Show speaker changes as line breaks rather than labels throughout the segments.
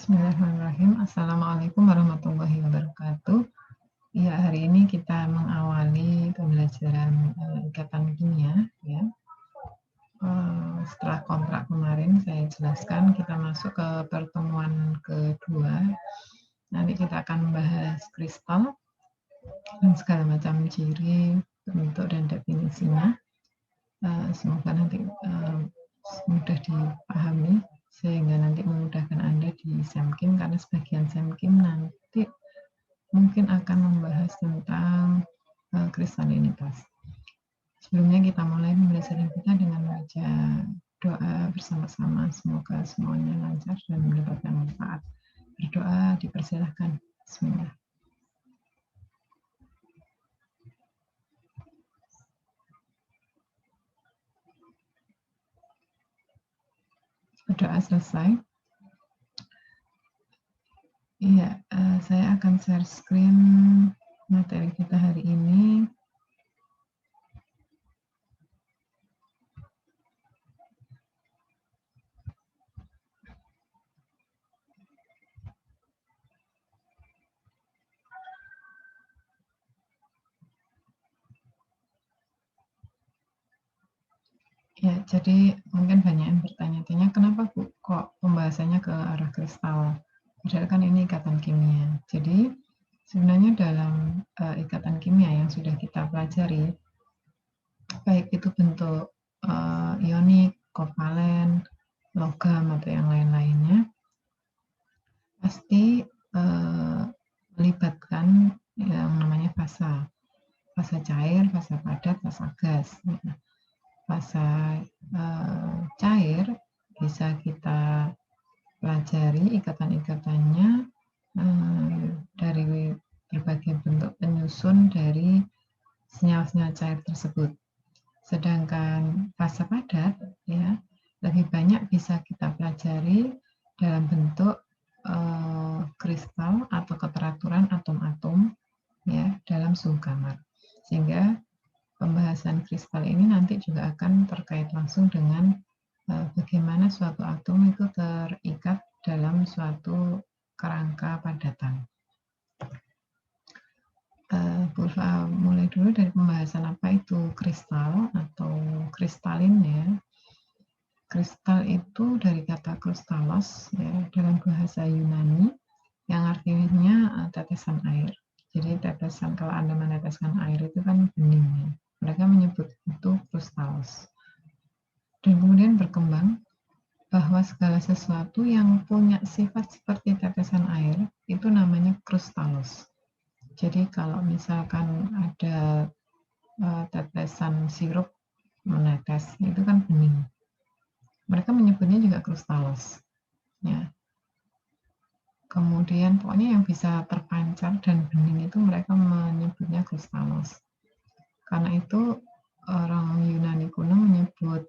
Bismillahirrahmanirrahim. Assalamualaikum warahmatullahi wabarakatuh. Ya, hari ini kita mengawali pembelajaran ikatan kimia. Ya. Setelah kontrak kemarin saya jelaskan, kita masuk ke pertemuan kedua. Nanti kita akan membahas kristal dan segala macam ciri, bentuk, dan definisinya. Semoga nanti mudah dipahami sehingga nanti memudahkan Anda di SEMKIM, karena sebagian SEMKIM nanti mungkin akan membahas tentang kristalinitas. Sebelumnya kita mulai pembelajaran kita dengan membaca doa bersama-sama. Semoga semuanya lancar dan mendapatkan manfaat. Berdoa dipersilahkan. Bismillah. Doa selesai. Iya, saya akan share screen materi kita hari ini. Ya, jadi mungkin banyak yang bertanya-tanya, kenapa Bu kok pembahasannya ke arah kristal? Padahal kan ini ikatan kimia. Jadi sebenarnya dalam ikatan kimia yang sudah kita pelajari, baik itu bentuk ionik, kovalen, logam, atau yang lain-lainnya, pasti melibatkan yang namanya fasa. Fasa cair, fasa padat, fasa gas. Fasa cair bisa kita pelajari ikatan-ikatannya dari berbagai bentuk penyusun dari senyawa-senyawa cair tersebut. Sedangkan fasa padat ya lebih banyak bisa kita pelajari dalam bentuk kristal atau keteraturan atom-atom ya dalam suhu kamar. Sehingga pembahasan kristal ini nanti juga akan terkait langsung dengan bagaimana suatu atom itu terikat dalam suatu kerangka padatan. Mulai dulu dari pembahasan apa itu kristal atau kristalin ya. Kristal itu dari kata kristalos ya, dalam bahasa Yunani yang artinya tetesan air. Jadi tetesan, kalau Anda meneteskan air itu kan bening ya. Mereka menyebut itu kristalos. Dan kemudian berkembang bahwa segala sesuatu yang punya sifat seperti tetesan air itu namanya kristalos. Jadi kalau misalkan ada tetesan sirup menetes, itu kan bening. Mereka menyebutnya juga kristalos. Ya. Kemudian pokoknya yang bisa terpancar dan bening itu mereka menyebutnya kristalos. Karena itu orang Yunani kuno menyebut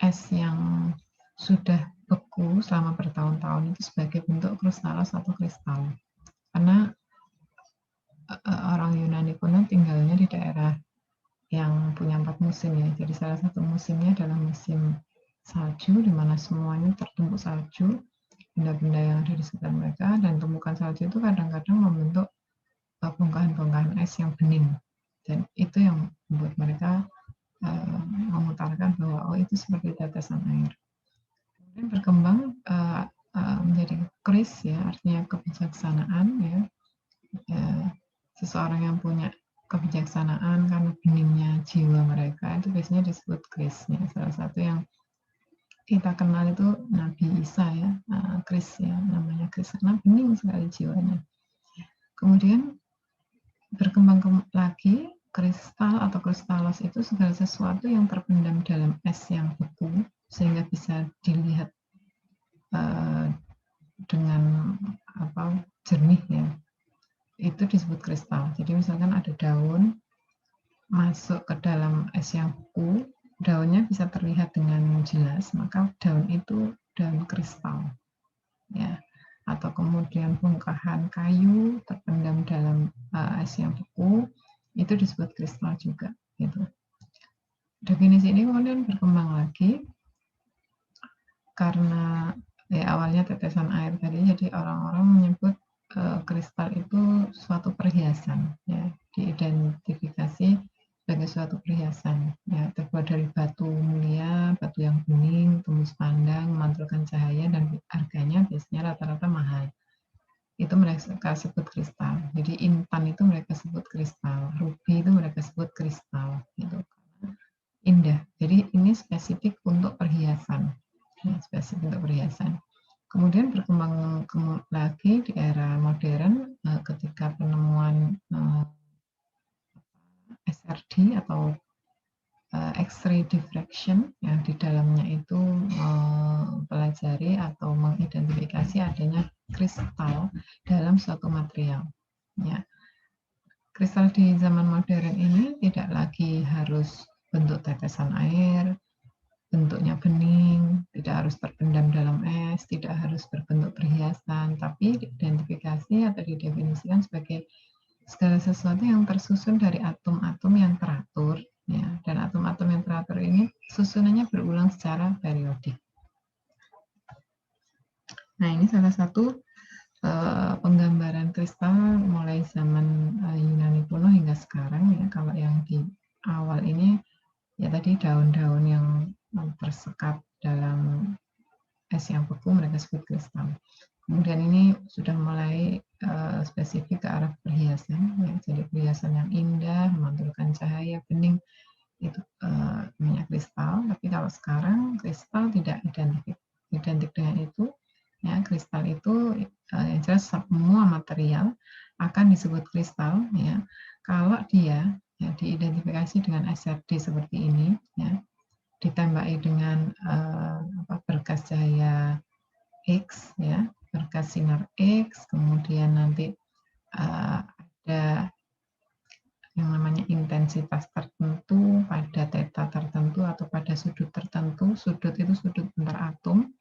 es yang sudah beku selama bertahun-tahun itu sebagai bentuk kristalos atau kristal. Karena orang Yunani kuno tinggalnya di daerah yang punya 4 musim ya. Jadi salah satu musimnya adalah musim salju, di mana semuanya tertumpuk salju, benda-benda yang ada di sekitar mereka, dan tumpukan salju itu kadang-kadang membentuk bongkahan-bongkahan es yang bening. Dan itu yang membuat mereka mengutarakan bahwa oh itu seperti tetesan air. Kemudian berkembang menjadi kris ya, artinya kebijaksanaan ya. Seseorang yang punya kebijaksanaan karena beningnya jiwa mereka itu biasanya disebut kris ya. Salah satu yang kita kenal itu Nabi Isa ya, kris ya, namanya kris karena bening sekali jiwanya. Kemudian berkembang lagi, kristal atau kristalos itu segala sesuatu yang terpendam dalam es yang beku sehingga bisa dilihat dengan jernih ya, itu disebut kristal. Jadi misalkan ada daun masuk ke dalam es yang beku, daunnya bisa terlihat dengan jelas, maka daun itu daun kristal ya. Atau kemudian bongkahan kayu terpendam dalam es yang beku, itu disebut kristal juga gitu. Definisi ini kemudian berkembang lagi karena awalnya tetesan air tadi, jadi orang-orang menyebut kristal itu suatu perhiasan, ya, diidentifikasi sebagai suatu perhiasan, ya, terbuat dari batu mulia, batu yang bening, tembus pandang, memantulkan cahaya, dan harganya biasanya rata-rata mahal. Itu mereka sebut kristal. Jadi intan itu mereka sebut kristal, rubi itu mereka sebut kristal, gitu. Indah. Jadi ini spesifik untuk perhiasan, ya, spesifik untuk perhiasan. Kemudian berkembang lagi di era modern ketika penemuan SRD atau X-ray diffraction yang di dalamnya itu mempelajari atau mengidentifikasi adanya kristal dalam suatu material. Ya. Kristal di zaman modern ini tidak lagi harus bentuk tetesan air, bentuknya bening, tidak harus terpendam dalam es, tidak harus berbentuk perhiasan, tapi diidentifikasi atau didefinisikan sebagai segala sesuatu yang tersusun dari atom-atom yang teratur, ya, dan atom-atom yang teratur ini susunannya berulang secara periodik. Nah, ini salah satu penggambaran kristal mulai zaman Yunani kuno hingga sekarang, ya. Kalau yang di awal ini ya tadi daun-daun yang tersekat dalam es yang beku mereka sebut kristal. Kemudian ini sudah mulai spesifik ke arah perhiasan, ya. Jadi perhiasan yang indah, memantulkan cahaya, bening, itu namanya kristal. Tapi kalau sekarang kristal tidak identik dengan itu, ya. Kristal itu yang jelas semua material akan disebut kristal, ya, kalau dia ya diidentifikasi dengan SRD seperti ini, ya, ditembaki dengan berkas cahaya X, ya, berkas sinar X, kemudian nanti ada yang namanya intensitas tertentu pada theta tertentu atau pada sudut tertentu. Sudut itu sudut antar atom,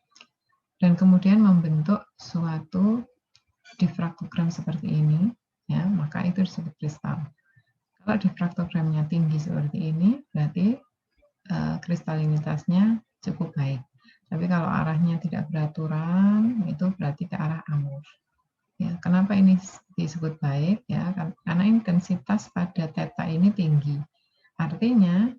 dan kemudian membentuk suatu difraktogram seperti ini, ya, maka itu disebut kristal. Kalau difraktogramnya tinggi seperti ini, berarti kristalinitasnya cukup baik. Tapi kalau arahnya tidak beraturan, itu berarti ke arah amor. Ya, kenapa ini disebut baik? Ya, karena intensitas pada theta ini tinggi. Artinya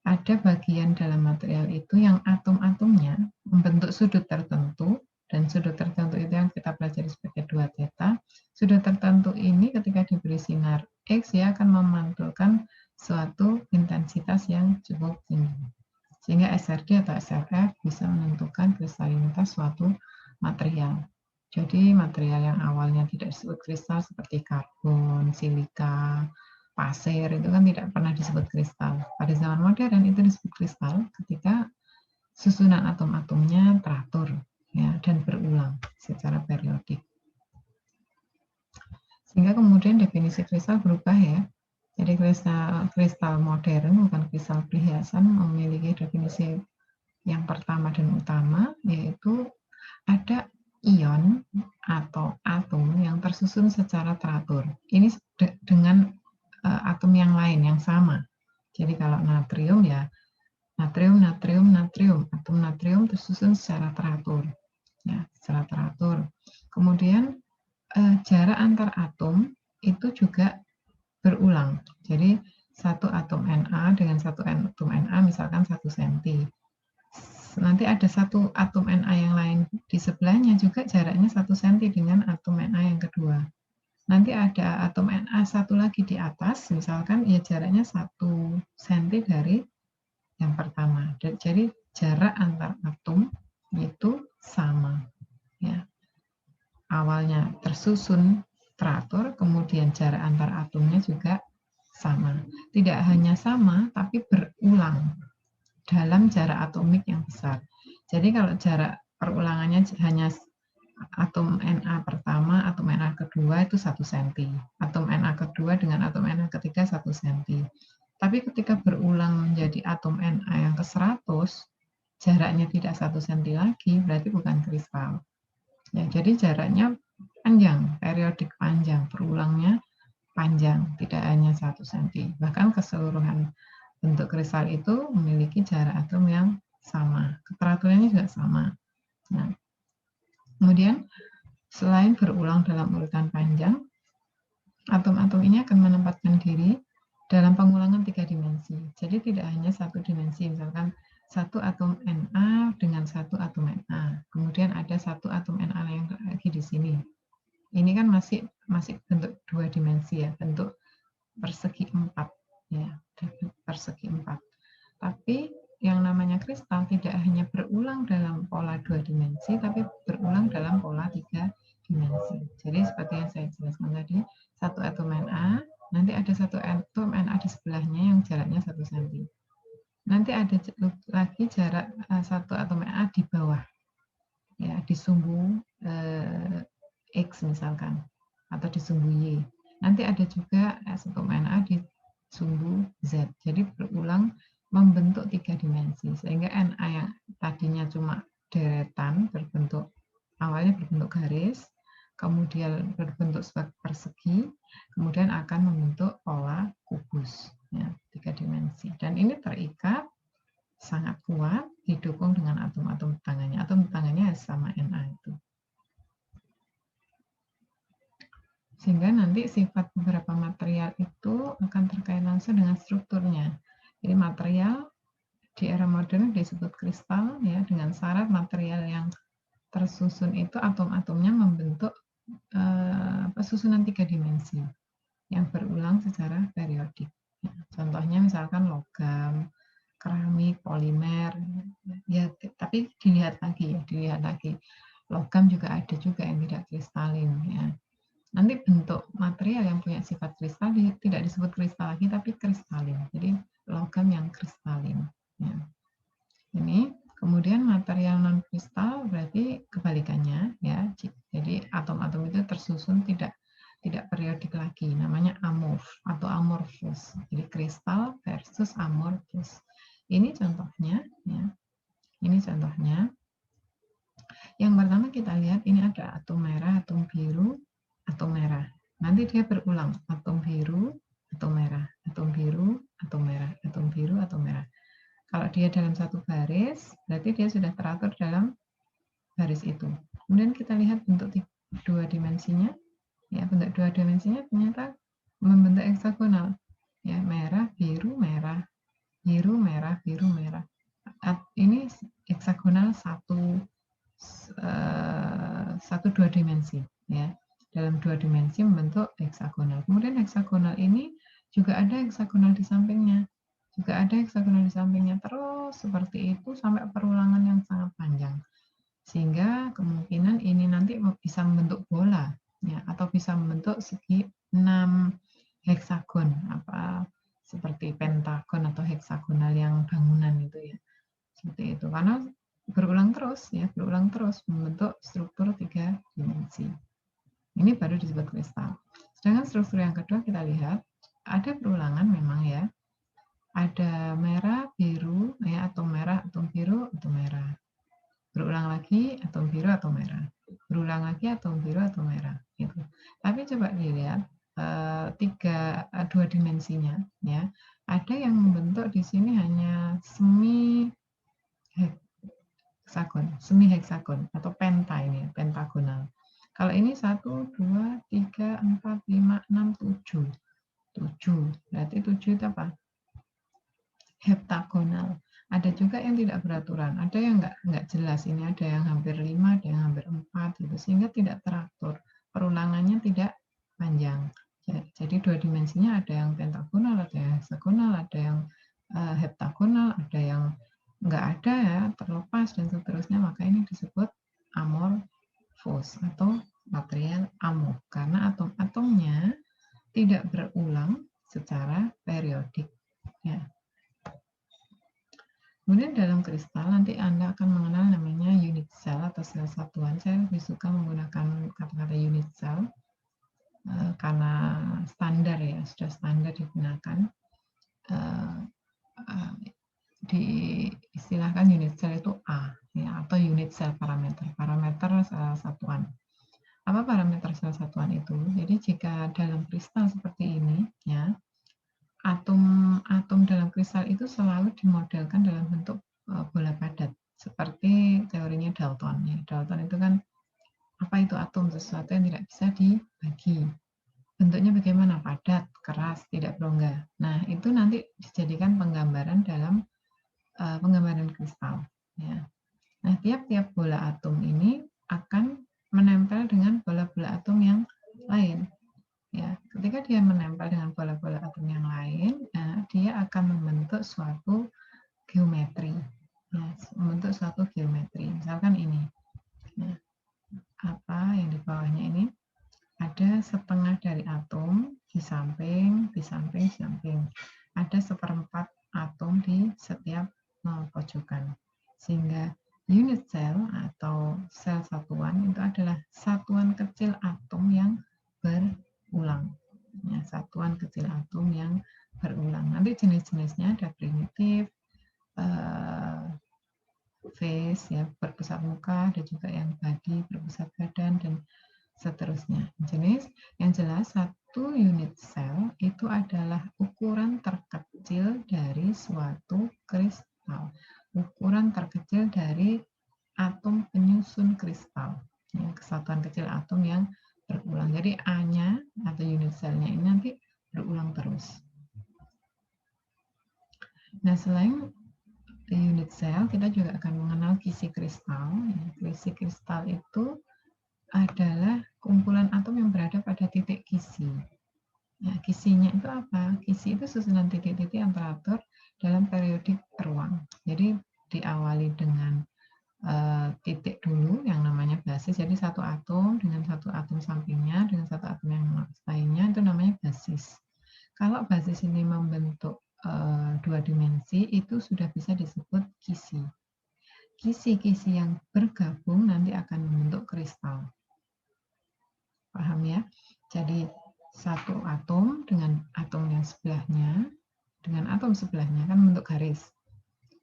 ada bagian dalam material itu yang atom-atomnya membentuk sudut tertentu, dan sudut tertentu itu yang kita pelajari sebagai 2 theta. Sudut tertentu ini ketika diberi sinar X, ya, akan memantulkan suatu intensitas yang cukup tinggi. Sehingga SRD atau SRF bisa menentukan kristalinitas suatu material. Jadi material yang awalnya tidak disebut kristal seperti karbon, silika, pasir itu kan tidak pernah disebut kristal. Pada zaman modern itu disebut kristal ketika susunan atom-atomnya teratur, ya, dan berulang secara periodik. Sehingga kemudian definisi kristal berubah, ya. Jadi kristal modern, bukan kristal perhiasan, memiliki definisi yang pertama dan utama, yaitu ada ion atau atom yang tersusun secara teratur. Ini dengan atom yang lain yang sama. Jadi kalau natrium, ya natrium, natrium, natrium. Atom natrium tersusun secara teratur, ya, secara teratur. Kemudian jarak antar atom itu juga berulang. Jadi satu atom Na dengan satu atom Na misalkan 1 cm. Nanti ada satu atom Na yang lain di sebelahnya juga jaraknya 1 cm dengan atom Na yang kedua. Nanti ada atom Na satu lagi di atas, misalkan ya jaraknya 1 cm dari yang pertama. Jadi jarak antar atom itu sama, ya. Awalnya tersusun teratur, kemudian jarak antar atomnya juga sama. Tidak hanya sama, tapi berulang dalam jarak atomik yang besar. Jadi kalau jarak perulangannya hanya atom Na pertama, atom Na kedua itu 1 cm. Atom Na kedua dengan atom Na ketiga 1 cm. Tapi ketika berulang menjadi atom Na yang ke-100, jaraknya tidak 1 cm lagi, berarti bukan kristal. Ya, jadi jaraknya panjang, periodik panjang, berulangnya panjang, tidak hanya 1 cm. Bahkan keseluruhan bentuk kristal itu memiliki jarak atom yang sama. Keteraturannya juga sama. Nah, kemudian selain berulang dalam urutan panjang, atom-atom ini akan menempatkan diri dalam pengulangan 3 dimensi. Jadi tidak hanya satu dimensi, misalkan satu atom Na dengan satu atom Na. Kemudian ada satu atom Na yang lagi di sini. Ini kan masih bentuk 2 dimensi ya, bentuk persegi 4 ya, persegi 4. Tapi yang namanya kristal tidak hanya berulang dalam pola 2 dimensi, tapi berulang dalam pola 3 dimensi. Jadi seperti yang saya jelaskan tadi, satu atom Na, nanti ada satu atom Na di sebelahnya yang jaraknya 1 cm. Nanti ada lagi jarak satu atom Na di bawah, ya, di sumbu X misalkan, atau di sumbu Y. Nanti ada juga atom Na di sumbu Z. Jadi berulang membentuk 3 dimensi, sehingga Na yang tadinya cuma deretan awalnya berbentuk garis, kemudian berbentuk sebagai persegi, kemudian akan membentuk pola kubus, ya, 3 dimensi. Dan ini terikat sangat kuat, didukung dengan atom-atom tetangganya. Atom tetangganya sama Na itu. Sehingga nanti sifat beberapa material itu akan terkait langsung dengan strukturnya. Jadi material di era modern disebut kristal, ya, dengan syarat material yang tersusun itu atom-atomnya membentuk susunan 3 dimensi yang berulang secara periodik. Ya, contohnya misalkan logam, keramik, polimer, ya, tapi dilihat lagi. Logam juga ada juga yang tidak kristalin, ya. Nanti bentuk material yang punya sifat kristal tidak disebut kristal lagi, tapi kristalin. Jadi logam yang kristalin. Ya. Ini kemudian material non kristal berarti kebalikannya, ya. Jadi atom-atom itu tersusun tidak periodik lagi, namanya amorf atau amorphous. Jadi kristal versus amorphous. Ini contohnya, ya. Ini contohnya. Yang pertama kita lihat ini ada atom merah, atom biru, atom merah. Nanti dia berulang, atom biru, atom merah, atom biru, atom merah, atom biru, atom merah. Kalau dia dalam satu baris, berarti dia sudah teratur dalam baris itu. Kemudian kita lihat bentuk 2 dimensinya. Ya, bentuk 2 dimensinya ternyata membentuk heksagonal. Ya, merah, biru, merah, biru, merah, biru, merah. Ini heksagonal satu 2 dimensi, ya. Dalam 2 dimensi membentuk heksagonal. Kemudian heksagonal ini juga ada heksagonal di sampingnya. Terus seperti itu sampai perulangan yang sangat panjang. Sehingga kemungkinan ini nanti bisa membentuk bola, ya, atau bisa membentuk segi 6 heksagon, seperti pentagon atau heksagonal yang bangunan itu, ya. Seperti itu. Karena berulang terus membentuk struktur 3 dimensi. Ini baru disebut kristal. Sedangkan struktur yang kedua kita lihat ada perulangan memang, ya. Ada merah, biru, ya, atom merah, atom biru, atom merah. Berulang lagi atom biru, atom merah. Berulang lagi atom biru, atom merah. Gitu. Tapi coba dilihat 2 dimensinya, ya. Ada yang membentuk di sini hanya semi heksagon atau penta, ini pentagonal. Kalau ini 1, 2, 3, 4, 5, 6, 7. 7. Berarti 7 itu apa? Heptagonal. Ada juga yang tidak beraturan, ada yang nggak jelas. Ini ada yang hampir 5, ada yang hampir 4, gitu. Sehingga tidak teratur. Perulangannya tidak panjang. Jadi 2 dimensinya ada yang pentagonal, ada yang heksagonal, ada yang heptagonal, ada yang nggak ada, ya, terlepas dan seterusnya. Maka ini disebut amorphous atau material amorf karena atom-atomnya tidak berulang secara periodik, ya. Kemudian dalam kristal nanti Anda akan mengenal namanya unit cell atau sel satuan. Saya lebih suka menggunakan kata-kata unit cell karena standar, ya, sudah standar digunakan. Diistilahkan unit cell itu A, ya, atau unit cell parameter sel satuan. Apa parameter sel satuan itu? Jadi jika dalam kristal seperti ini, ya, atom dalam kristal itu selalu dimodelkan dalam bentuk bola padat seperti teori teorinya Dalton. Ya, Dalton itu kan apa itu atom, sesuatu yang tidak bisa dibagi. Bentuknya bagaimana? Padat, keras, tidak berongga. Nah, itu nanti dijadikan penggambaran dalam penggambaran kristal. Ya. Nah, tiap-tiap bola atom ini akan menempel dengan bola-bola atom yang lain. Ya, ketika dia menempel dengan bola-bola atom yang lain, dia akan membentuk suatu geometri. Ya, membentuk suatu geometri. Misalkan ini. Nah, apa yang di bawahnya ini? Ada setengah dari atom di samping, di samping, di samping. Ada seperempat atom di setiap pojokan. Sehingga unit cell atau sel satuan itu adalah satuan kecil atom yang berulang. Ya, satuan kecil atom yang berulang. Nanti jenis-jenisnya ada primitif, phase ya berpusat muka, ada juga yang body berpusat badan dan seterusnya. Jenis yang jelas satu unit sel itu adalah ukuran terkecil dari suatu kristal. Ukuran terkecil dari atom penyusun kristal. Ya, kesatuan kecil atom yang berulang. Jadi A-nya atau unit selnya ini nanti berulang terus. Nah, selain unit sel, kita juga akan mengenal kisi kristal. Kisi kristal itu adalah kumpulan atom yang berada pada titik kisi. Ya, kisinya itu apa? Kisi itu susunan titik-titik yang teratur dalam periodik ruang. Jadi diawali dengan titik dulu yang namanya basis. Jadi satu atom dengan satu atom sampingnya dengan satu atom yang lainnya itu namanya basis. Kalau basis ini membentuk dua dimensi itu sudah bisa disebut kisi. Kisi-kisi yang bergabung nanti akan membentuk kristal. Paham ya? Jadi satu atom dengan atom yang sebelahnya, dengan atom sebelahnya kan membentuk garis.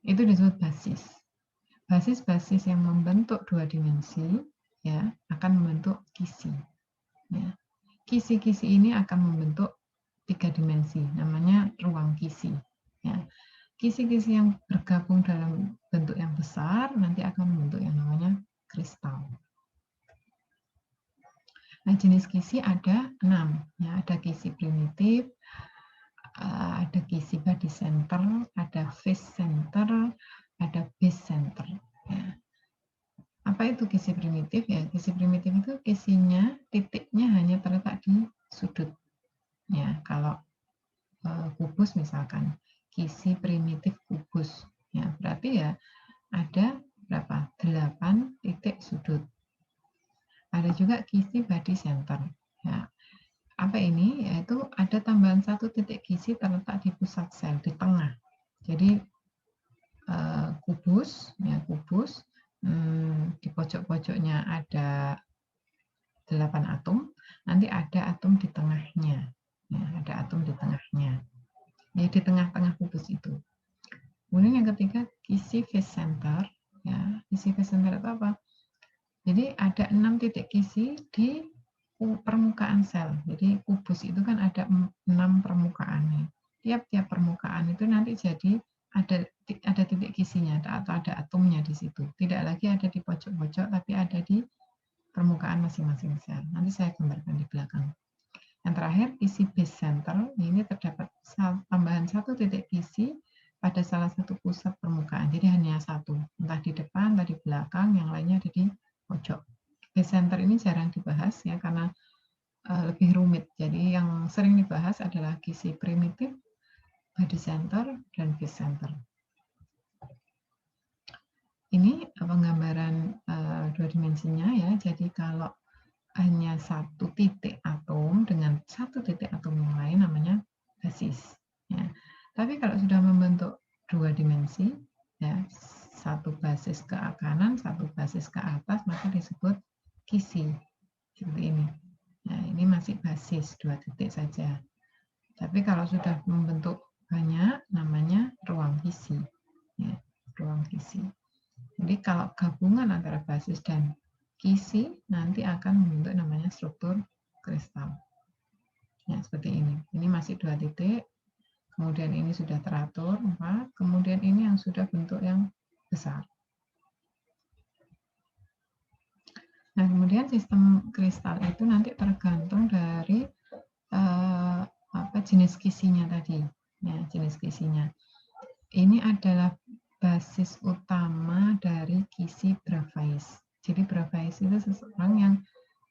Itu disebut basis. Basis-basis yang membentuk dua dimensi ya akan membentuk kisi. Ya. Kisi-kisi ini akan membentuk tiga dimensi, namanya ruang kisi. Ya. Kisi-kisi yang bergabung dalam bentuk yang besar nanti akan membentuk yang namanya kristal. Nah, jenis kisi ada 6. Ya, ada kisi primitif, ada kisi body center, ada face center, ada base center. Ya. Apa itu kisi primitif? Ya, kisi primitif itu kisinya titiknya hanya terletak di sudut. Ya, kalau kubus misalkan kisi primitif kubus. Ya, berarti ya ada berapa? 8 titik sudut. Ada juga kisi body center. Ya, apa ini? Yaitu ada tambahan satu titik kisi terletak di pusat sel, di tengah. Jadi kubus, ya kubus, di pojok-pojoknya ada 8 atom, nanti ada atom di tengahnya. Ya, ada atom di tengahnya. Ya, di tengah-tengah kubus itu. Kemudian yang ketiga, kisi face center. Ya, kisi face center itu apa? Jadi ada 6 titik kisi di permukaan sel. Jadi kubus itu kan ada 6 permukaan. Tiap-tiap permukaan itu nanti jadi ada titik kisinya atau ada atomnya di situ. Tidak lagi ada di pojok-pojok, tapi ada di permukaan masing-masing sel. Nanti saya gambarkan di belakang. Yang terakhir, kisi base center. Ini terdapat tambahan satu titik kisi pada salah satu pusat permukaan. Jadi hanya satu, entah di depan, entah di belakang, yang lainnya ada di pojok. Base center ini jarang dibahas ya karena lebih rumit. Jadi yang sering dibahas adalah kisi primitif, body center, dan base center. Ini penggambaran dua dimensinya ya. Jadi kalau hanya satu titik atom dengan satu titik atom yang lain namanya basis. Ya. Tapi kalau sudah membentuk dua dimensi, ya satu basis ke kanan, satu basis ke atas, maka disebut kisi. Seperti ini. Nah, ini masih basis, dua titik saja. Tapi kalau sudah membentuk banyak, namanya ruang kisi. Ya, ruang kisi. Jadi kalau gabungan antara basis dan kisi, nanti akan membentuk namanya struktur kristal. Ya, seperti ini. Ini masih dua titik, kemudian ini sudah teratur, 4, kemudian ini yang sudah bentuk yang besar. Nah, kemudian sistem kristal itu nanti tergantung dari jenis kisinya tadi. Ya, jenis kisinya. Ini adalah basis utama dari kisi Bravais. Jadi Bravais itu seseorang yang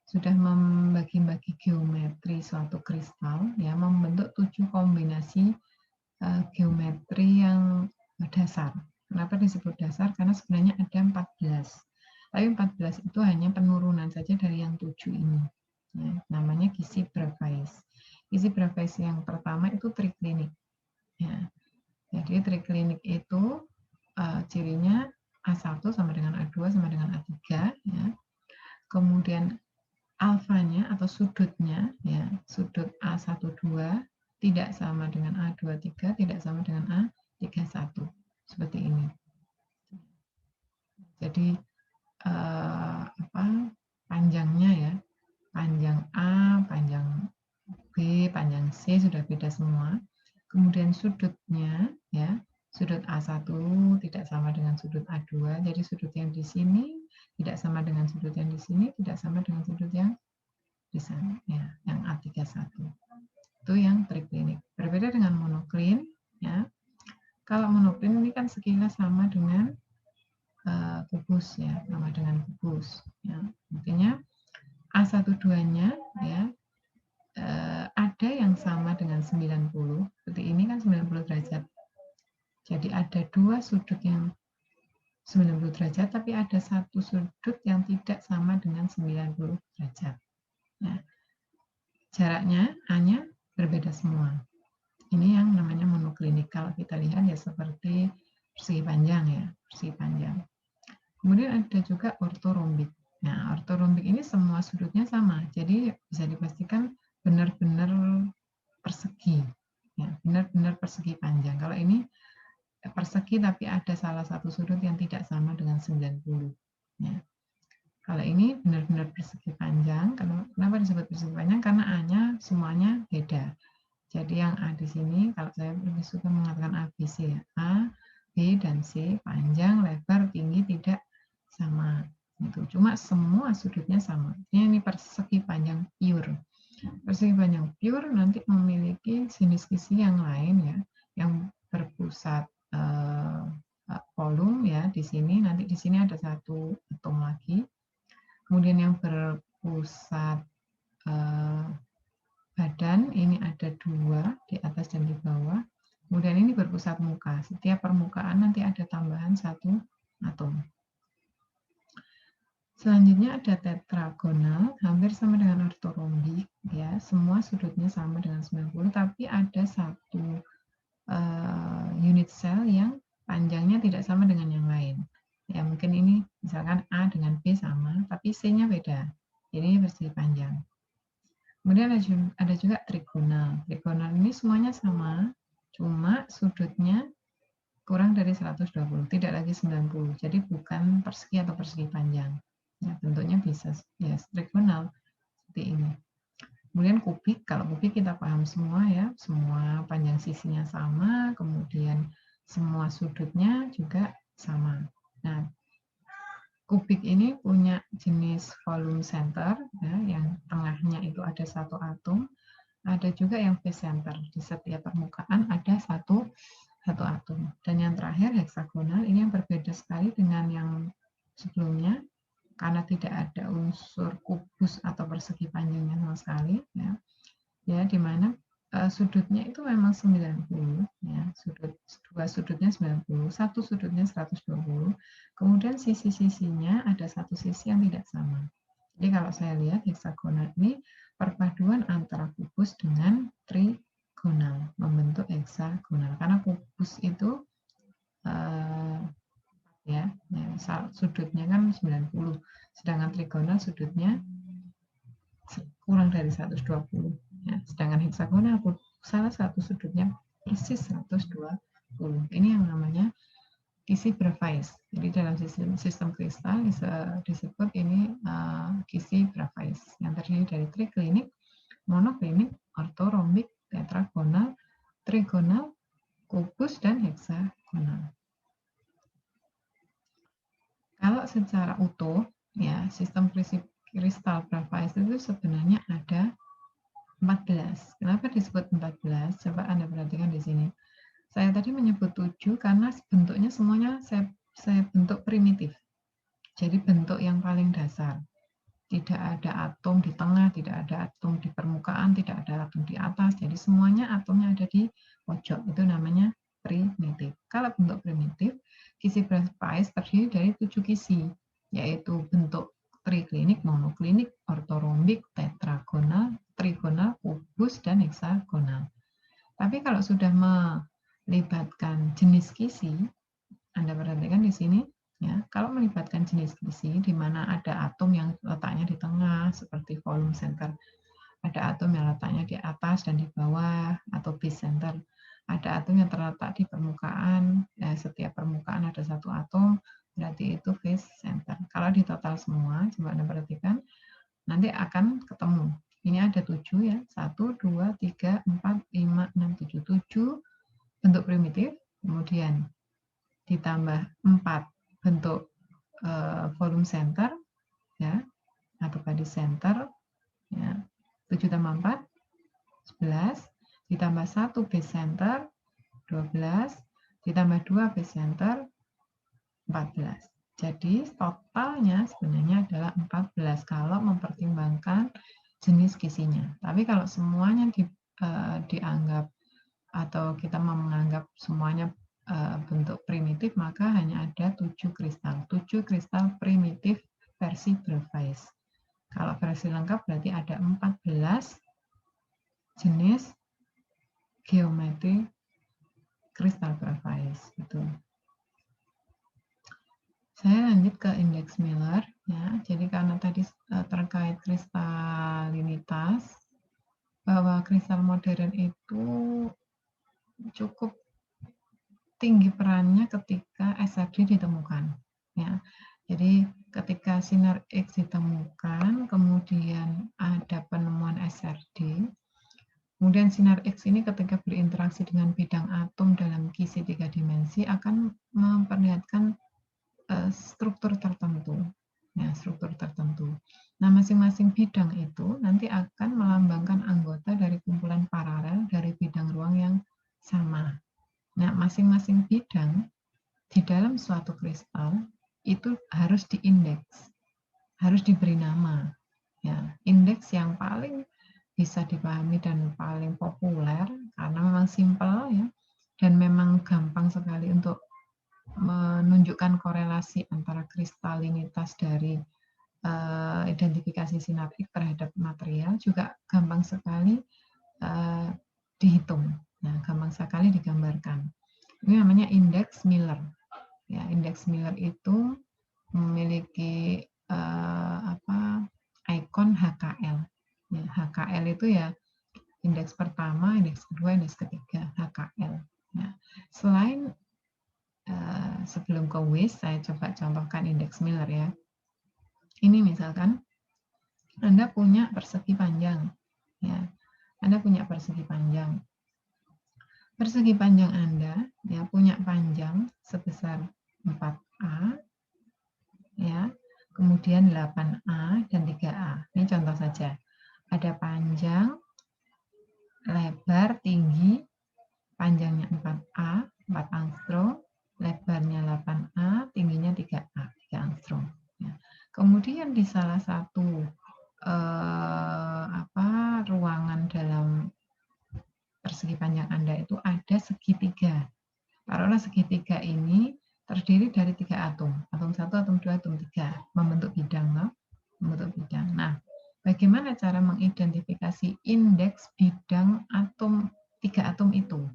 sudah membagi-bagi geometri suatu kristal, ya, membentuk 7 kombinasi geometri yang dasar. Kenapa disebut dasar? Karena sebenarnya ada 14. Tapi 14 itu hanya penurunan saja dari yang 7 ini. Ya, namanya kisi Bravais. Kisi Bravais yang pertama itu triklinik. Ya. Jadi triklinik itu cirinya A1 sama dengan A2 sama dengan A3. Ya. Kemudian alfanya atau sudutnya, ya, sudut A12 tidak sama dengan A23, tidak sama dengan A31. Seperti ini. Jadi panjangnya, ya, panjang A, panjang B, panjang C sudah beda semua. Kemudian sudutnya, ya, sudut A1 tidak sama dengan sudut A2, jadi sudut yang di sini tidak sama dengan sudut yang di sini, tidak sama dengan sudut yang di sana, ya, yang A31. Itu yang triklinik. Berbeda dengan monoklin, ya. Kalau monoklin ini kan sekilas sama dengan kubus, ya, sama dengan kubus, ya. Artinya A12-nya, ya, ada yang sama dengan 90, seperti ini kan 90 derajat. Jadi ada dua sudut yang 90 derajat, tapi ada satu sudut yang tidak sama dengan 90 derajat. Ya. Jaraknya hanya berbeda semua. Ini yang namanya monoklinik. Kalau kita lihat ya seperti persegi panjang, ya, persegi panjang. Kemudian ada juga ortorombik. Nah, ortorombik ini semua sudutnya sama, jadi bisa dipastikan benar-benar persegi, ya, benar-benar persegi panjang. Kalau ini persegi tapi ada salah satu sudut yang tidak sama dengan 90. Ya. Kalau ini benar-benar persegi panjang. Kenapa disebut persegi panjang? Karena A-nya semuanya beda. Jadi yang A di sini, kalau saya lebih suka mengatakan A, B, C, ya. A, B, dan C panjang, lebar, tinggi tidak sama. Itu. Cuma semua sudutnya sama. Ini persegi panjang pure. Persegi panjang pure nanti memiliki jenis kisi yang lain, ya, yang berpusat volume, ya, di sini. Nanti di sini ada satu atom lagi. Kemudian yang berpusat badan, ini ada dua, di atas dan di bawah. Kemudian ini berpusat muka. Setiap permukaan nanti ada tambahan satu atom. Selanjutnya ada tetragonal, hampir sama dengan ortorombik, ya, semua sudutnya sama dengan 90, tapi ada satu unit sel yang panjangnya tidak sama dengan yang lain. Ya, mungkin ini misalkan A dengan B sama, tapi C-nya beda. Jadi ini persegi panjang. Kemudian ada juga trigonal. Trigonal ini semuanya sama, cuma sudutnya kurang dari 120, tidak lagi 90. Jadi bukan persegi atau persegi panjang. Ya, bentuknya bisa ya trigonal seperti ini. Kemudian kubik, kalau kubik kita paham semua, ya, semua panjang sisinya sama, kemudian semua sudutnya juga sama. Nah, kubik ini punya jenis volume center, ya, yang tengahnya itu ada satu atom, ada juga yang phase center, di setiap permukaan ada satu atom. Dan yang terakhir heksagonal, ini yang berbeda sekali dengan yang sebelumnya, karena tidak ada unsur kubus atau persegi panjangnya sama sekali, ya, di mana sudutnya itu memang 90, ya, dua sudutnya 90, satu sudutnya 120, kemudian sisi-sisinya ada satu sisi yang tidak sama. Jadi kalau saya lihat heksagonal ini perpaduan antara kubus dengan trigonal, membentuk heksagonal, karena kubus itu ya, sudutnya kan 90, sedangkan trigonal sudutnya kurang dari 120. Ya, sedangkan heksagonal salah satu sudutnya persis 120. Ini yang namanya kisi Bravais. Jadi dalam sistem kristal disebut ini kisi Bravais yang terdiri dari triklinik, monoklinik, ortorombik, tetragonal, trigonal, kubus, dan heksagonal. Kalau secara utuh, ya, sistem kristal Bravais itu sebenarnya ada 14. Kenapa disebut 14? Coba Anda perhatikan di sini. Saya tadi menyebut 7 karena bentuknya semuanya saya bentuk primitif. Jadi bentuk yang paling dasar. Tidak ada atom di tengah, tidak ada atom di permukaan, tidak ada atom di atas. Jadi semuanya atomnya ada di pojok. Itu namanya primitif. Kalau bentuk primitif, kisi Bravais terdiri dari 7 kisi, yaitu bentuk triklinik, monoklinik, ortorombik, tetragonal, trigonal, kubus, dan heksagonal. Tapi kalau sudah melibatkan jenis kisi, Anda perhatikan di sini, ya, kalau melibatkan jenis kisi di mana ada atom yang letaknya di tengah seperti volume center, ada atom yang letaknya di atas dan di bawah atau base center, ada atom yang terletak di permukaan, setiap permukaan ada satu atom, berarti itu base center. Kalau di total semua, coba Anda perhatikan, nanti akan ketemu. Ini ada 7 ya, 1, 2, 3, 4, 5, 6, 7, 7 bentuk primitif, kemudian ditambah 4 bentuk volume center, ya, atau body center, ya, 7 tambah 4, 11, ditambah 1 base center, 12, ditambah 2 base center, 14. Jadi totalnya sebenarnya adalah 14 kalau mempertimbangkan jenis kisinya. Tapi kalau semuanya dianggap atau kita menganggap semuanya bentuk primitif, maka hanya ada 7 kristal. 7 kristal primitif versi Bravais. Kalau versi lengkap berarti ada 14 jenis geometri kristal Bravais. Gitu. Saya lanjut ke indeks Miller, ya. Jadi karena tadi terkait kristalinitas, bahwa kristal modern itu cukup tinggi perannya ketika SRD ditemukan, ya. Jadi ketika sinar X ditemukan, kemudian ada penemuan SRD, kemudian sinar X ini ketika berinteraksi dengan bidang atom dalam kisi 3 dimensi akan memperlihatkan struktur tertentu, ya, struktur tertentu. Nah, masing-masing bidang itu nanti akan melambangkan anggota dari kumpulan paralel dari bidang ruang yang sama. Nah, masing-masing bidang di dalam suatu kristal itu harus diindeks, harus diberi nama. Ya, indeks yang paling bisa dipahami dan paling populer karena memang simpel, ya, dan memang gampang sekali untuk menunjukkan korelasi antara kristalinitas dari identifikasi sinar X terhadap material juga gampang sekali dihitung, nah, gampang sekali digambarkan. Ini namanya indeks Miller. Ya, indeks Miller itu memiliki ikon HKL. Ya, HKL itu ya indeks pertama, indeks kedua, indeks ketiga, HKL. Ya. Selain sebelum ke WIS, saya coba contohkan indeks Miller, ya. Ini misalkan Anda punya persegi panjang, ya. Anda punya persegi panjang. Persegi panjang Anda, ya, punya panjang sebesar 4A, ya. Kemudian 8A dan 3A. Ini contoh saja. Ada panjang, lebar, tinggi, panjangnya 4A, 4 angstrom, lebarnya 8A, tingginya 3A, 3 angstrom. Ya. Kemudian di salah satu ruangan dalam persegi panjang Anda itu ada segitiga. Taruhlah segitiga ini terdiri dari 3 atom. Atom 1, atom 2, atom 3. Membentuk bidang. No? Membentuk bidang. Nah, bagaimana cara mengidentifikasi indeks bidang atom 3 atom itu?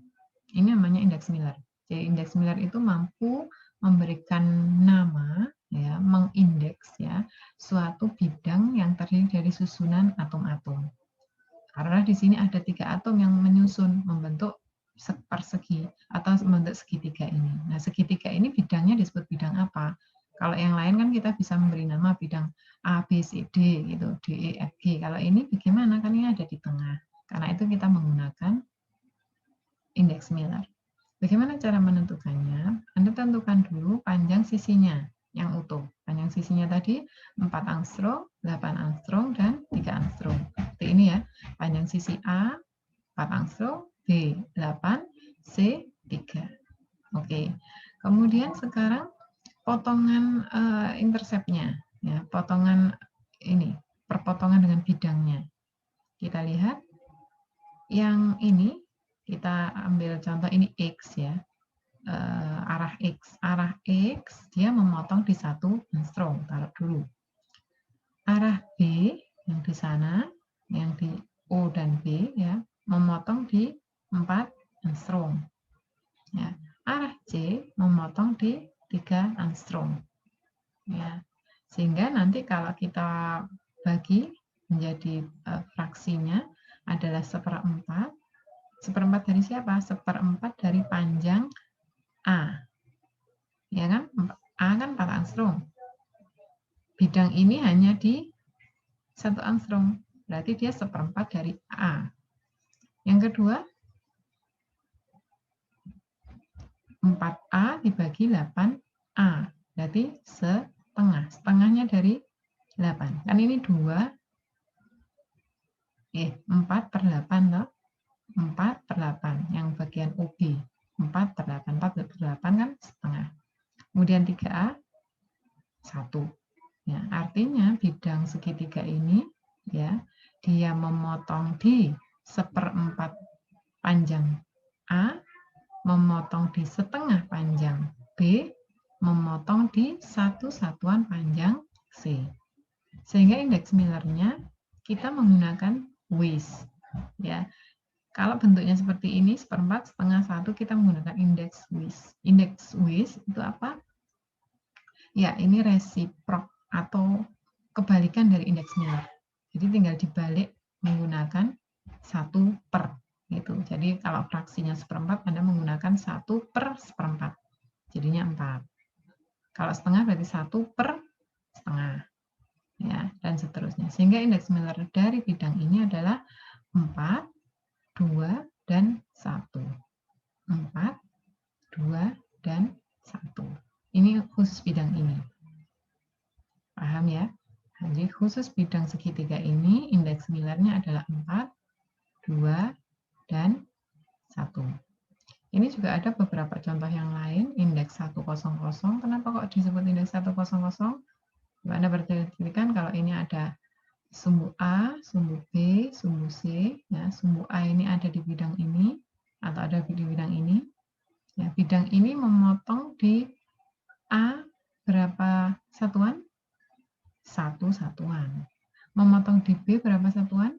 Ini namanya indeks Miller. Jadi indeks Miller itu mampu memberikan nama, ya, mengindeks, ya, suatu bidang yang terdiri dari susunan atom-atom. Karena di sini ada 3 atom yang menyusun membentuk persegi atau membentuk segitiga ini. Nah, segitiga ini bidangnya disebut bidang apa? Kalau yang lain kan kita bisa memberi nama bidang A, B, C, D gitu, D, E, F, G. Kalau ini bagaimana? Kan ini ada di tengah. Karena itu kita menggunakan indeks Miller. Bagaimana cara menentukannya? Anda tentukan dulu panjang sisinya. yang utuh. Panjang sisinya tadi 4 angstrom, 8 angstrom, dan 3 angstrom. Seperti ini ya. Panjang sisi A 4 angstrom, B 8, C 3. Oke. Kemudian sekarang potongan interceptnya, ya, potongan ini, perpotongan dengan bidangnya. Kita lihat yang ini, kita ambil contoh ini X ya. Arah X dia memotong di 1 angstrom, taruh dulu. Arah B yang di sana, yang di O dan B ya, memotong di 4 angstrom. Ya. Arah C memotong di 3 angstrom. Ya. Sehingga nanti kalau kita bagi menjadi fraksinya adalah 1/4. 1/4 dari siapa? 1/4 dari panjang A. Ya kan? A kan 4 angstrom. Bidang ini hanya di 1 angstrom. Berarti dia 1/4 dari A. Yang kedua, 4A dibagi 8A. Berarti setengah. Setengahnya dari 8. Kan ini 2. 4/8 loh. 4/8. Yang bagian OB. 4/8. 4/8 kan setengah. Kemudian 3A 1. Ya, artinya bidang segitiga ini ya, dia memotong di 1/4 panjang A, memotong di setengah panjang B, memotong di 1 satuan panjang C. Sehingga indeks Miller-nya kita menggunakan WIS. Ya. Kalau bentuknya seperti ini, 1/4, setengah, 1, kita menggunakan indeks WIS. Indeks WIS itu apa? Ya, ini resiprok atau kebalikan dari indeks Miller. Jadi tinggal dibalik menggunakan 1/. Gitu. Jadi kalau fraksinya 1/4, Anda menggunakan 1/1/4. Jadinya 4. Kalau setengah berarti 1/setengah. Ya, dan seterusnya. Sehingga indeks Miller dari bidang ini adalah 4, 2, dan 1. 4, 2, dan 1. Ini khusus bidang ini. Paham ya? Jadi khusus bidang segitiga ini, indeks Miller-nya adalah 4, 2, dan 1. Ini juga ada beberapa contoh yang lain, indeks 100. Kenapa kok disebut indeks 100? Anda perhatikan kalau ini ada sumbu A, sumbu B, sumbu C. Ya, sumbu A ini ada di bidang ini, atau ada di bidang ini. Ya, bidang ini memotong di A berapa satuan? 1 satuan. Memotong di B berapa satuan?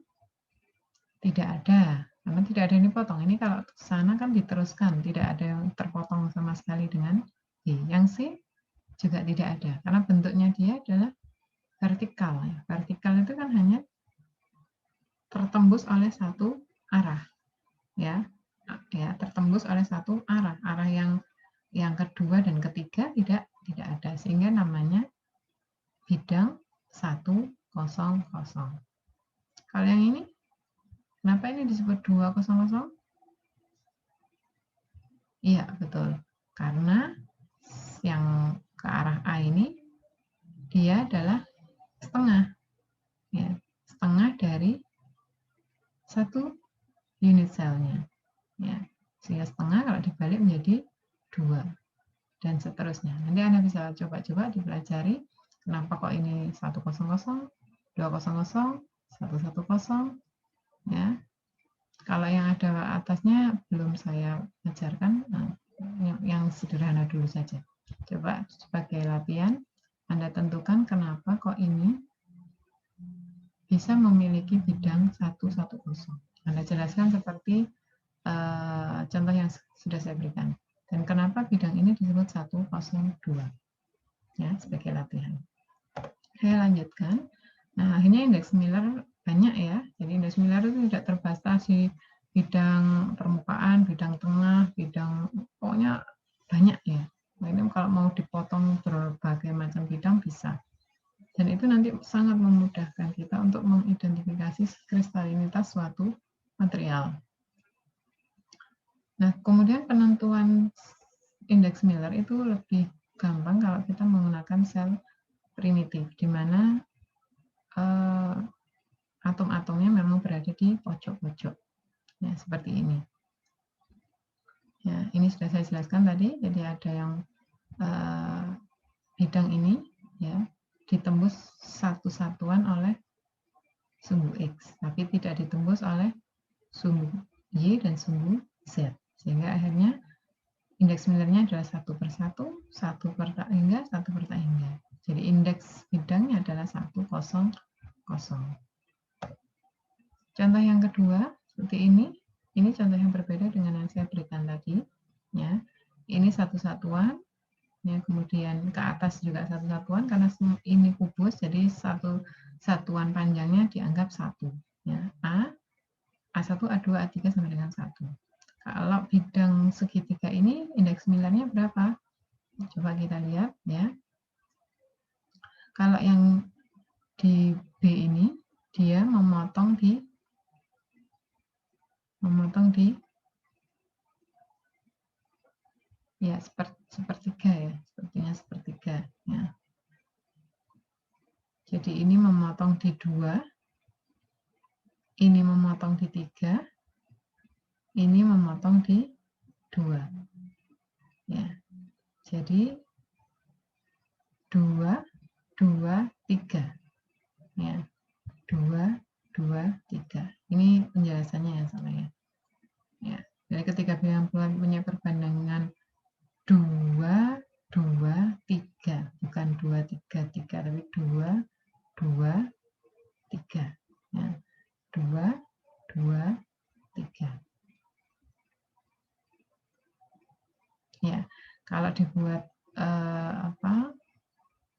Tidak ada. Karena tidak ada yang dipotong. Ini kalau ke sana kan diteruskan, tidak ada yang terpotong sama sekali dengan B. Yang C juga tidak ada, karena bentuknya dia adalah vertikal. Vertikal itu kan hanya tertembus oleh satu arah, ya, tertembus oleh satu arah. Arah yang kedua dan ketiga tidak ada, sehingga namanya bidang 100. Kalau yang ini, kenapa ini disebut 200? Iya, betul. Karena yang ke arah A ini, dia adalah setengah. Ya, setengah dari 1 unit selnya. Ya, sehingga setengah kalau dibalik menjadi 2. Dan seterusnya. Nanti Anda bisa coba-coba dipelajari kenapa kok ini 100, 200, 110. Ya. Kalau yang ada atasnya belum saya ajarkan, nah, yang sederhana dulu saja. Coba sebagai latihan, Anda tentukan kenapa kok ini bisa memiliki bidang 110. Anda jelaskan seperti contoh yang sudah saya berikan. Dan kenapa bidang ini disebut 102. Ya, sebagai latihan. Saya lanjutkan. Nah, akhirnya indeks Miller banyak ya. Jadi indeks Miller itu tidak terbatas di bidang permukaan, bidang tengah, bidang pokoknya banyak ya. Nah, ini kalau mau dipotong berbagai macam bidang bisa. Dan itu nanti sangat memudahkan kita untuk mengidentifikasi kristalinitas suatu material. Nah, kemudian penentuan indeks Miller itu lebih gampang kalau kita menggunakan sel primitif, di mana atom-atomnya memang berada di pojok-pojok. Ya, seperti ini. Ya, ini sudah saya jelaskan tadi. Jadi ada yang bidang ini ya ditembus satu satuan oleh sumbu X, tapi tidak ditembus oleh sumbu Y dan sumbu Z, sehingga akhirnya indeks Millernya adalah 1/1, 1/tak hingga, 1/tak hingga. Jadi indeks bidangnya adalah 100. Contoh yang kedua seperti ini contoh yang berbeda dengan yang saya berikan tadi. Ya, ini satu satuan. Ya, kemudian ke atas juga satu satuan karena ini kubus, jadi satu satuan panjangnya dianggap 1. Ya, A1, A2, A3 sama dengan 1. Kalau bidang segitiga ini indeks Millernya berapa? Coba kita lihat ya. Kalau yang di B ini dia memotong di ya sepertiga ya, sepertinya sepertiga ya. Jadi ini memotong di 2, ini memotong di 3, ini memotong di 2. Ya. Jadi 2, 2, 3. Ya. 2, 2, 3. Ini penjelasannya ya salah ya. Ya. Jadi ketika bilang punya perbandingan 2, 2, 3, bukan 2, 3, 3, tapi 2, 2, 3. Ya. 2, 2, 3. Ya, kalau dibuat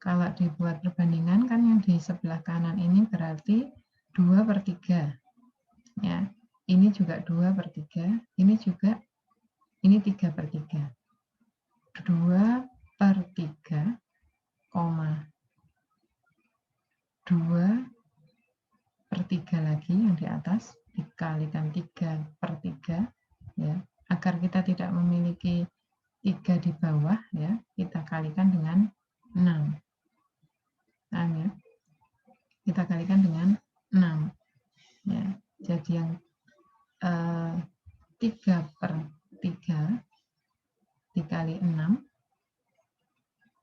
kalau dibuat perbandingan kan yang di sebelah kanan ini berarti 2/3. Ya, ini juga 2/3, ini juga ini 3/3. 2/3, 2/3 lagi yang di atas dikalikan 3/3 ya. Agar kita tidak memiliki 3 di bawah ya, kita kalikan dengan 6. Nah, ya. Kita kalikan dengan 6. Ya, jadi yang 3/3 dikali 6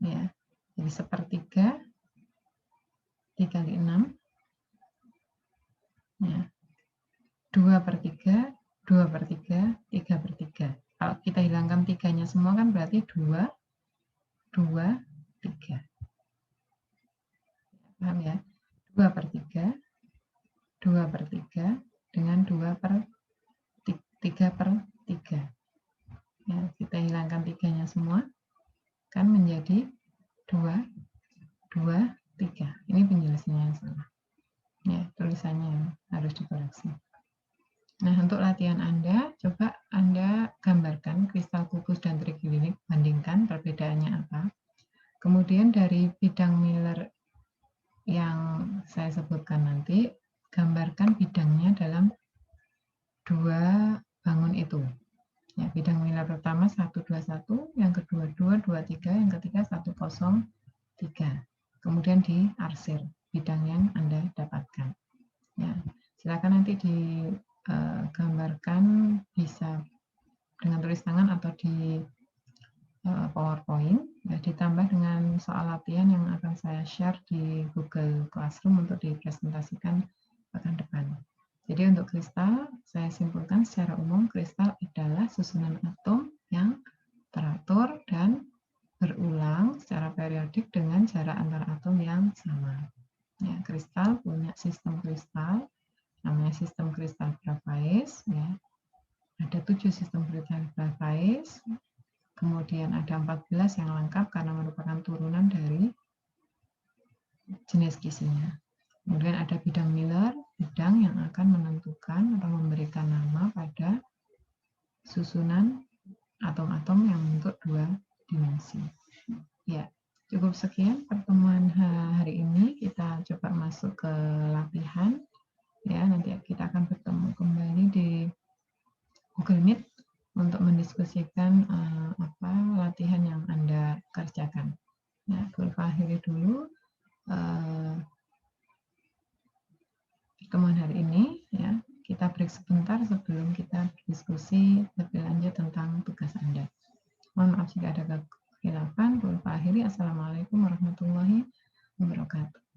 ya. Jadi sepertiga dikali 6 ya. 2/3, 2/3, 3/3. Kalau kita hilangkan 3-nya semua kan berarti 2, 2, 3. Paham ya? 2/3, 2/3 dengan 3/3. Ya, kita hilangkan 3-nya semua kan menjadi 2, 2, 3. Ini penjelasannya yang salah. Ya, tulisannya harus dikoreksi. Nah, untuk latihan Anda, coba Anda gambarkan kristal kubus dan triglycerin, bandingkan perbedaannya apa. Kemudian dari bidang Miller yang saya sebutkan nanti, gambarkan bidangnya dalam 2 bangun itu. Ya, bidang Miller pertama 121, yang kedua 223, yang ketiga 103. Kemudian diarsir bidang yang Anda dapatkan. Ya, silakan nanti digambarkan bisa dengan tulis tangan atau di PowerPoint, ya, ditambah dengan soal latihan yang akan saya share di Google Classroom untuk dipresentasikan pekan depan. Jadi untuk kristal, saya simpulkan secara umum kristal adalah susunan atom yang teratur dan berulang secara periodik dengan jarak antara atom yang sama. Ya, kristal punya sistem kristal, namanya sistem kristal Bravais. Ya. Ada 7 sistem kristal Bravais, kemudian ada 14 yang lengkap karena merupakan turunan dari jenis kisinya. Kemudian ada bidang Miller, bidang yang akan menentukan atau memberikan nama pada susunan atom-atom yang bentuk 2 dimensi. Ya, cukup sekian pertemuan hari ini. Kita coba masuk ke latihan. Ya, nanti kita akan bertemu kembali di Google Meet untuk mendiskusikan latihan yang Anda kerjakan. pertemuan hari ini ya. Kita break sebentar sebelum kita diskusi lebih lanjut tentang tugas Anda. Mohon maaf jika ada kekhilapan. Assalamualaikum warahmatullahi wabarakatuh.